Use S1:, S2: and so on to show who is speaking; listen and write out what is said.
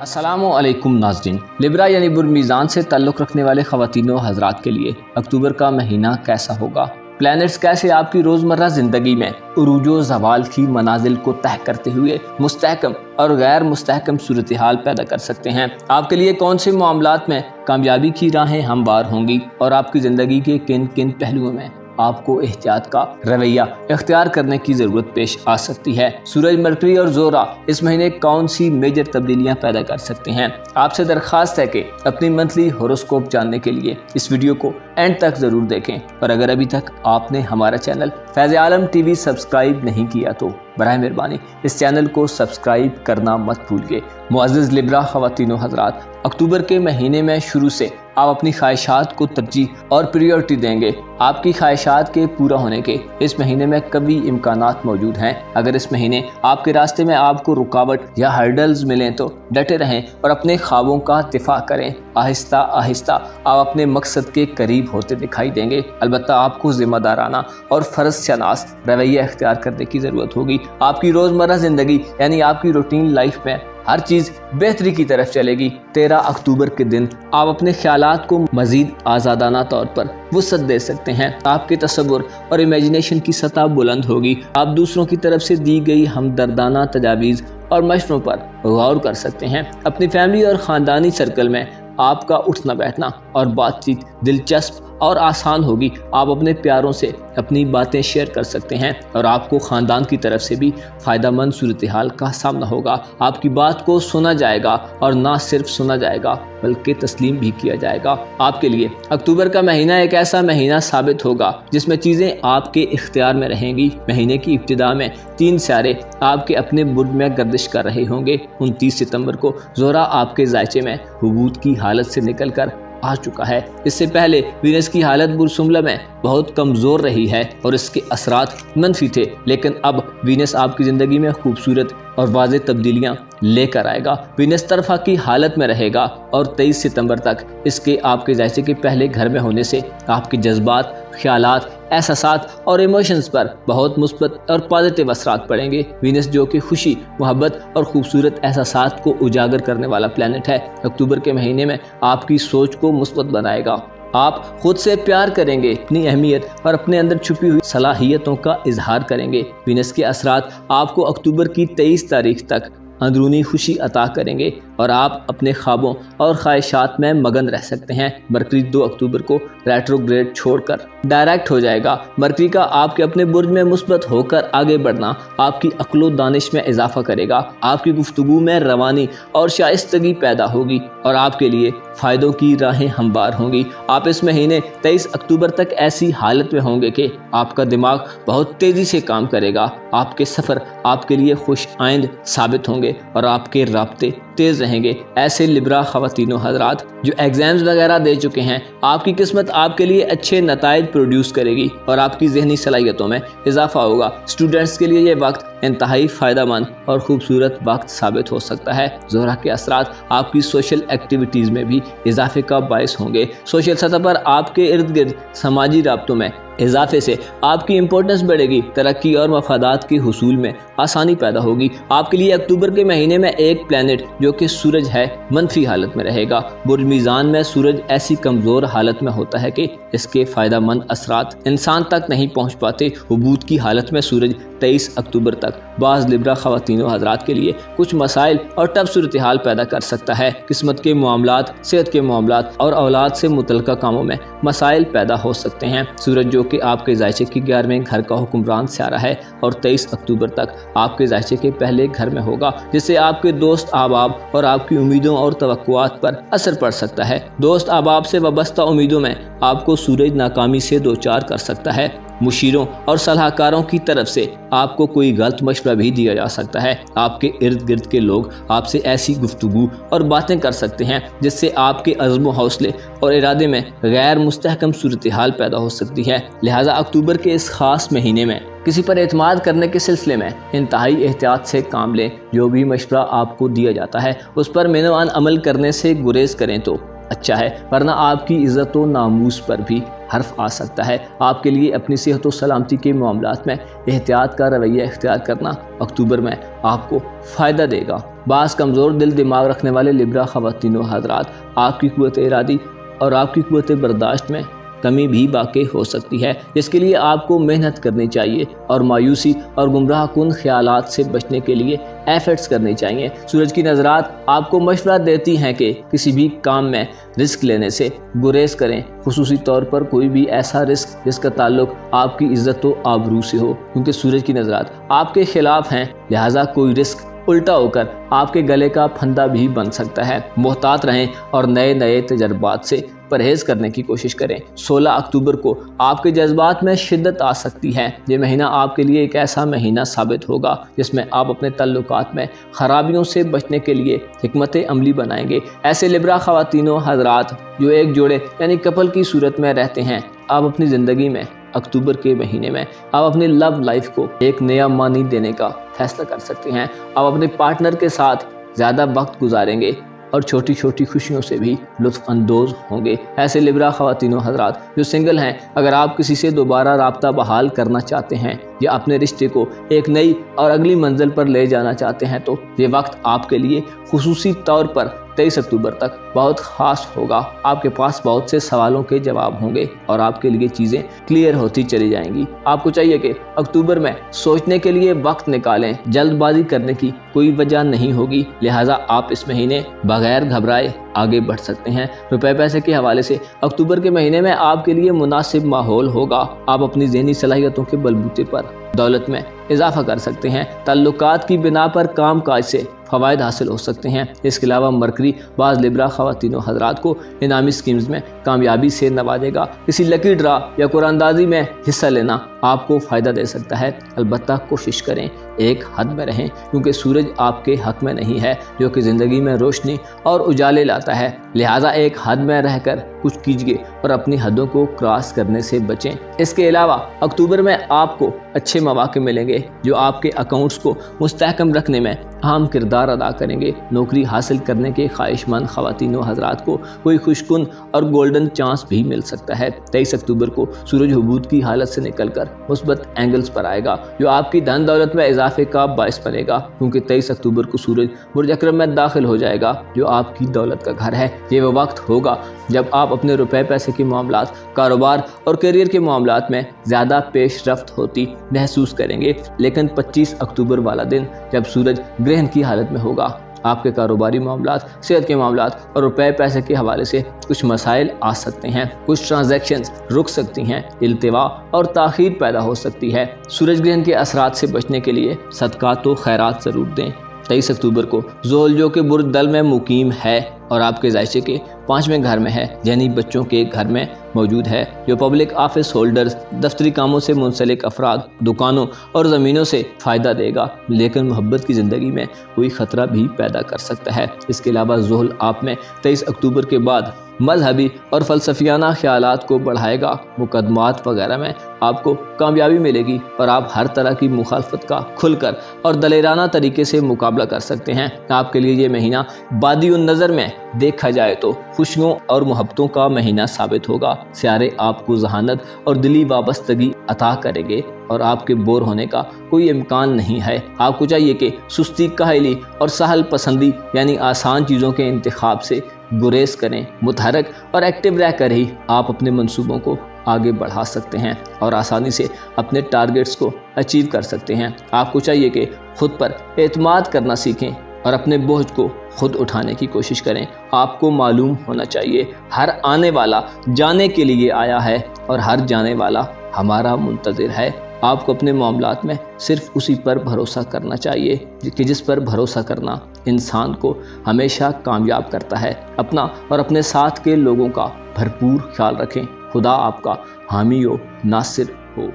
S1: السلام علیکم ناظرین، لبرا یعنی برمیزان سے تعلق رکھنے والے خواتین و حضرات کے لیے اکتوبر کا مہینہ کیسا ہوگا؟ پلانٹس کیسے آپ کی روزمرہ زندگی میں عروج و زوال کی منازل کو طے کرتے ہوئے مستحکم اور غیر مستحکم صورتحال پیدا کر سکتے ہیں؟ آپ کے لیے کون سے معاملات میں کامیابی کی راہیں ہموار ہوں گی اور آپ کی زندگی کے کن کن پہلوؤں میں آپ کو احتیاط کا رویہ اختیار کرنے کی ضرورت پیش آ سکتی ہے؟ سورج، مرکری اور زہرہ اس مہینے کون سی میجر تبدیلیاں پیدا کر سکتے ہیں؟ آپ سے درخواست ہے کہ اپنی منتھلی ہوروسکوپ جاننے کے لیے اس ویڈیو کو اینڈ تک ضرور دیکھیں، اور اگر ابھی تک آپ نے ہمارا چینل فیض عالم ٹی وی سبسکرائب نہیں کیا تو براہ مہربانی اس چینل کو سبسکرائب کرنا مت بھولیے۔ معزز لبرا خواتین و حضرات، اکتوبر کے مہینے میں شروع سے آپ اپنی خواہشات کو ترجیح اور پریورٹی دیں گے۔ آپ کی خواہشات کے پورا ہونے کے اس مہینے میں کبھی امکانات موجود ہیں۔ اگر اس مہینے آپ کے راستے میں آپ کو رکاوٹ یا ہرڈلز ملیں تو ڈٹے رہیں اور اپنے خوابوں کا دفاع کریں۔ آہستہ آہستہ آپ اپنے مقصد کے قریب ہوتے دکھائی دیں گے، البتہ آپ کو ذمہ دارانہ اور فرض شناس رویہ اختیار کرنے کی ضرورت ہوگی۔ آپ کی روزمرہ زندگی یعنی آپ کی روٹین لائف میں ہر چیز بہتری کی طرف چلے گی۔ 13 اکتوبر کے دن آپ اپنے خیالات کو مزید آزادانہ طور پر وسعت دے سکتے ہیں۔ آپ کے تصور اور امیجنیشن کی سطح بلند ہوگی۔ آپ دوسروں کی طرف سے دی گئی ہمدردانہ تجاویز اور مشوروں پر غور کر سکتے ہیں۔ اپنی فیملی اور خاندانی سرکل میں آپ کا اٹھنا بیٹھنا اور بات چیت دلچسپ اور آسان ہوگی۔ آپ اپنے پیاروں سے اپنی باتیں شیئر کر سکتے ہیں اور آپ کو خاندان کی طرف سے بھی فائدہ مند صورتحال کا سامنا ہوگا۔ آپ کی بات کو سنا جائے گا اور نہ صرف سنا جائے گا بلکہ تسلیم بھی کیا جائے گا۔ آپ کے لیے اکتوبر کا مہینہ ایک ایسا مہینہ ثابت ہوگا جس میں چیزیں آپ کے اختیار میں رہیں گی۔ مہینے کی ابتدا میں 3 ستارے آپ کے اپنے برج میں گردش کر رہے ہوں گے۔ 29 ستمبر کو زہرہ آپ کے ذائچے میں حبوط کی حالت سے نکل کر آ چکا ہے۔ اس سے پہلے وینس کی حالت برج شملہ میں بہت کمزور رہی ہے اور اس کے اثرات منفی تھے، لیکن اب وینس آپ کی زندگی میں خوبصورت اور واضح تبدیلیاں لے کر آئے گا۔ وینس طرفہ کی حالت میں رہے گا اور 23 ستمبر تک اس کے آپ کے ذائچے کے پہلے گھر میں ہونے سے آپ کے جذبات، خیالات، احساسات اور ایموشنز پر بہت مثبت اور پازیٹیو اثرات پڑیں گے۔ وینس جو کہ خوشی، محبت اور خوبصورت احساسات کو اجاگر کرنے والا پلانٹ ہے، اکتوبر کے مہینے میں آپ کی سوچ کو مثبت بنائے گا۔ آپ خود سے پیار کریں گے، اپنی اہمیت اور اپنے اندر چھپی ہوئی صلاحیتوں کا اظہار کریں گے۔ وینس کے اثرات آپ کو اکتوبر کی 23 تاریخ تک اندرونی خوشی عطا کریں گے اور آپ اپنے خوابوں اور خواہشات میں مگن رہ سکتے ہیں۔ مرکری 2 اکتوبر کو ریٹروگریڈ چھوڑ کر ڈائریکٹ ہو جائے گا۔ مرکری کا آپ کے اپنے برج میں مثبت ہو کر آگے بڑھنا آپ کی عقل و دانش میں اضافہ کرے گا۔ آپ کی گفتگو میں روانی اور شائستگی پیدا ہوگی اور آپ کے لیے فائدوں کی راہیں ہموار ہوں گی۔ آپ اس مہینے 23 اکتوبر تک ایسی حالت میں ہوں گے کہ آپ کا دماغ بہت تیزی سے کام کرے گا۔ آپ کے سفر آپ کے لیے خوش آئند ثابت ہوں گے اور آپ کے رابطے تیز رہیں گے۔ ایسے لبرا خواتین و حضرات جو ایگزامز وغیرہ دے چکے ہیں، آپ کی قسمت آپ کے لیے اچھے نتائج پروڈیوس کرے گی اور آپ کی ذہنی صلاحیتوں میں اضافہ ہوگا۔ اسٹوڈنٹس کے لیے یہ وقت انتہائی فائدہ مند اور خوبصورت وقت ثابت ہو سکتا ہے۔ زہرہ کے اثرات آپ کی سوشل ایکٹیویٹیز میں بھی اضافے کا باعث ہوں گے۔ سوشل سطح پر آپ کے ارد گرد سماجی رابطوں میں اضافے سے آپ کی امپورٹنس بڑھے گی۔ ترقی اور مفادات کے حصول میں آسانی پیدا ہوگی۔ آپ کے لیے اکتوبر کے مہینے میں ایک پلانٹ جو کہ سورج ہے منفی حالت میں رہے گا۔ برج میزان میں سورج ایسی کمزور حالت میں ہوتا ہے کہ اس کے فائدہ مند اثرات انسان تک نہیں پہنچ پاتے۔ حبوط کی حالت میں سورج 23 اکتوبر تک بعض لبرا خواتین و حضرات کے لیے کچھ مسائل اور ٹف صورتحال پیدا کر سکتا ہے۔ قسمت کے معاملات، صحت کے معاملات اور اولاد سے متعلقہ کاموں میں مسائل پیدا ہو سکتے ہیں۔ سورج جو کہ آپ کے ذائچے کے 11ویں گھر کا حکمران سیارہ ہے اور 23 اکتوبر تک آپ کے ذائچے کے پہلے گھر میں ہوگا، جس سے آپ کے دوست احباب اور آپ کی امیدوں اور توقعات پر اثر پڑ سکتا ہے۔ دوست احباب سے وابستہ امیدوں میں آپ کو سورج ناکامی سے دوچار کر سکتا ہے۔ مشیروں اور صلاح کاروں کی طرف سے آپ کو کوئی غلط مشورہ بھی دیا جا سکتا ہے۔ آپ کے ارد گرد کے لوگ آپ سے ایسی گفتگو اور باتیں کر سکتے ہیں جس سے آپ کے عزم و حوصلے اور ارادے میں غیر مستحکم صورتحال پیدا ہو سکتی ہے۔ لہٰذا اکتوبر کے اس خاص مہینے میں کسی پر اعتماد کرنے کے سلسلے میں انتہائی احتیاط سے کام لیں۔ جو بھی مشورہ آپ کو دیا جاتا ہے اس پر مینوان عمل کرنے سے گریز کریں تو اچھا ہے، ورنہ آپ کی عزت و ناموس پر بھی حرف آ سکتا ہے۔ آپ کے لیے اپنی صحت و سلامتی کے معاملات میں احتیاط کا رویہ اختیار کرنا اکتوبر میں آپ کو فائدہ دے گا۔ بعض کمزور دل دماغ رکھنے والے لبرا خواتین و حضرات، آپ کی قوت ارادی اور آپ کی قوت برداشت میں کمی بھی واقع ہو سکتی ہے، جس کے لیے آپ کو محنت کرنی چاہیے اور مایوسی اور گمراہ کن خیالات سے بچنے کے لیے ایفرٹس کرنے چاہیے۔ سورج کی نظرات آپ کو مشورہ دیتی ہیں کہ کسی بھی کام میں رسک لینے سے گریز کریں، خصوصی طور پر کوئی بھی ایسا رسک جس کا تعلق آپ کی عزت و آبرو سے ہو، کیونکہ سورج کی نظرات آپ کے خلاف ہیں، لہٰذا کوئی رسک الٹا ہو کر آپ کے گلے کا پھندا بھی بن سکتا ہے۔ محتاط رہیں اور نئے تجربات سے پرہیز کرنے کی کوشش کریں۔ 16 اکتوبر کو آپ کے جذبات میں شدت آ سکتی ہے۔ یہ مہینہ آپ کے لیے ایک ایسا مہینہ ثابت ہوگا جس میں آپ اپنے تعلقات میں خرابیوں سے بچنے کے لیے حکمت عملی بنائیں گے۔ ایسے لبرا خواتین و حضرات جو ایک جوڑے یعنی کپل کی صورت میں رہتے ہیں، آپ اپنی زندگی میں اکتوبر کے مہینے میں آپ اپنی لو لائف کو ایک نیا معنی دینے کا فیصلہ کر سکتے ہیں۔ آپ اپنے پارٹنر کے ساتھ زیادہ وقت گزاریں گے اور چھوٹی چھوٹی خوشیوں سے بھی لطف اندوز ہوں گے۔ ایسے لبرا خواتین و حضرات جو سنگل ہیں، اگر آپ کسی سے دوبارہ رابطہ بحال کرنا چاہتے ہیں یا اپنے رشتے کو ایک نئی اور اگلی منزل پر لے جانا چاہتے ہیں تو یہ وقت آپ کے لیے خصوصی طور پر 23 اکتوبر تک بہت خاص ہوگا۔ آپ کے پاس بہت سے سوالوں کے جواب ہوں گے اور آپ کے لیے چیزیں کلیئر ہوتی چلی جائیں گی۔ آپ کو چاہیے کہ اکتوبر میں سوچنے کے لیے وقت نکالیں، جلد بازی کرنے کی کوئی وجہ نہیں ہوگی، لہٰذا آپ اس مہینے بغیر گھبرائے آگے بڑھ سکتے ہیں۔ روپے پیسے کے حوالے سے اکتوبر کے مہینے میں آپ کے لیے مناسب ماحول ہوگا۔ آپ اپنی ذہنی صلاحیتوں کے بلبوتے پر دولت میں اضافہ کر سکتے ہیں۔ تعلقات کی بنا پر کام کاج سے فوائد حاصل ہو سکتے ہیں۔ اس کے علاوہ مرکری بعض لبرا خواتین و حضرات کو انعامی سکیمز میں کامیابی سے نوازے گا۔ کسی لکی ڈرا یا قرآن اندازی میں حصہ لینا آپ کو فائدہ دے سکتا ہے، البتہ کوشش کریں ایک حد میں رہیں، کیونکہ سورج آپ کے حق میں نہیں ہے جو کہ زندگی میں روشنی اور اجالے لاتا ہے، لہٰذا ایک حد میں رہ کر کچھ کیجیے اور اپنی حدوں کو کراس کرنے سے بچیں۔ اس کے علاوہ اکتوبر میں آپ کو اچھے مواقع ملیں گے جو آپ کے اکاؤنٹس کو مستحکم رکھنے میں اہم کردار ادا کریں گے۔ نوکری حاصل کرنے کے خواہش مند خواتین و حضرات کو کوئی خوشکن اور گولڈن چانس بھی مل سکتا ہے۔ 23 اکتوبر کو سورج حبوط کی حالت سے نکل کر مثبت اینگلز پر آئے گا جو آپ کی دھن دولت میں اضافے کا باعث بنے گا، کیونکہ 23 اکتوبر کو سورج برج اکرم میں داخل ہو جائے گا جو آپ کی دولت کا گھر ہے۔ یہ وہ وقت ہوگا جب آپ اپنے روپے پیسے کے معاملات، کاروبار اور کیریئر کے معاملات میں زیادہ پیش رفت ہوتی محسوس کریں گے، لیکن 25 اکتوبر والا دن جب سورج گرہن کی حالت میں ہوگا، آپ کے کاروباری معاملات، صحت کے معاملات اور روپے پیسے کے حوالے سے کچھ مسائل آ سکتے ہیں، کچھ ٹرانزیکشنز رک سکتی ہیں، التوا اور تاخیر پیدا ہو سکتی ہے۔ سورج گرہن کے اثرات سے بچنے کے لیے صدقات و خیرات ضرور دیں۔ 23 اکتوبر کو زحل جو کہ برج دل میں مقیم ہے اور آپ کے ذائچے کے 5ویں گھر میں ہے، یعنی بچوں کے گھر میں موجود ہے، جو پبلک آفس ہولڈرز، دفتری کاموں سے منسلک افراد، دکانوں اور زمینوں سے فائدہ دے گا، لیکن محبت کی زندگی میں کوئی خطرہ بھی پیدا کر سکتا ہے۔ اس کے علاوہ زحل آپ میں 23 اکتوبر کے بعد مذہبی اور فلسفیانہ خیالات کو بڑھائے گا۔ مقدمات وغیرہ میں آپ کو کامیابی ملے گی اور آپ ہر طرح کی مخالفت کا کھل کر اور دلیرانہ طریقے سے مقابلہ کر سکتے ہیں۔ آپ کے لیے یہ مہینہ بادی النظر میں دیکھا جائے تو خوشیوں اور محبتوں کا مہینہ ثابت ہوگا۔ سیارے آپ کو ذہانت اور دلی وابستگی عطا کریں گے اور آپ کے بور ہونے کا کوئی امکان نہیں ہے۔ آپ کو چاہیے کہ سستی، کاہلی اور سہل پسندی یعنی آسان چیزوں کے انتخاب سے گریز کریں۔ متحرک اور ایکٹیو رہ کر ہی آپ اپنے منصوبوں کو آگے بڑھا سکتے ہیں اور آسانی سے اپنے ٹارگٹس کو اچیو کر سکتے ہیں۔ آپ کو چاہیے کہ خود پر اعتماد کرنا سیکھیں اور اپنے بوجھ کو خود اٹھانے کی کوشش کریں۔ آپ کو معلوم ہونا چاہیے ہر آنے والا جانے کے لیے آیا ہے اور ہر جانے والا ہمارا منتظر ہے۔ آپ کو اپنے معاملات میں صرف اسی پر بھروسہ کرنا چاہیے کہ جس پر بھروسہ کرنا انسان کو ہمیشہ کامیاب کرتا ہے۔ اپنا اور اپنے ساتھ کے لوگوں کا بھرپور خیال رکھیں۔ خدا آپ کا حامی و ناصر ہو۔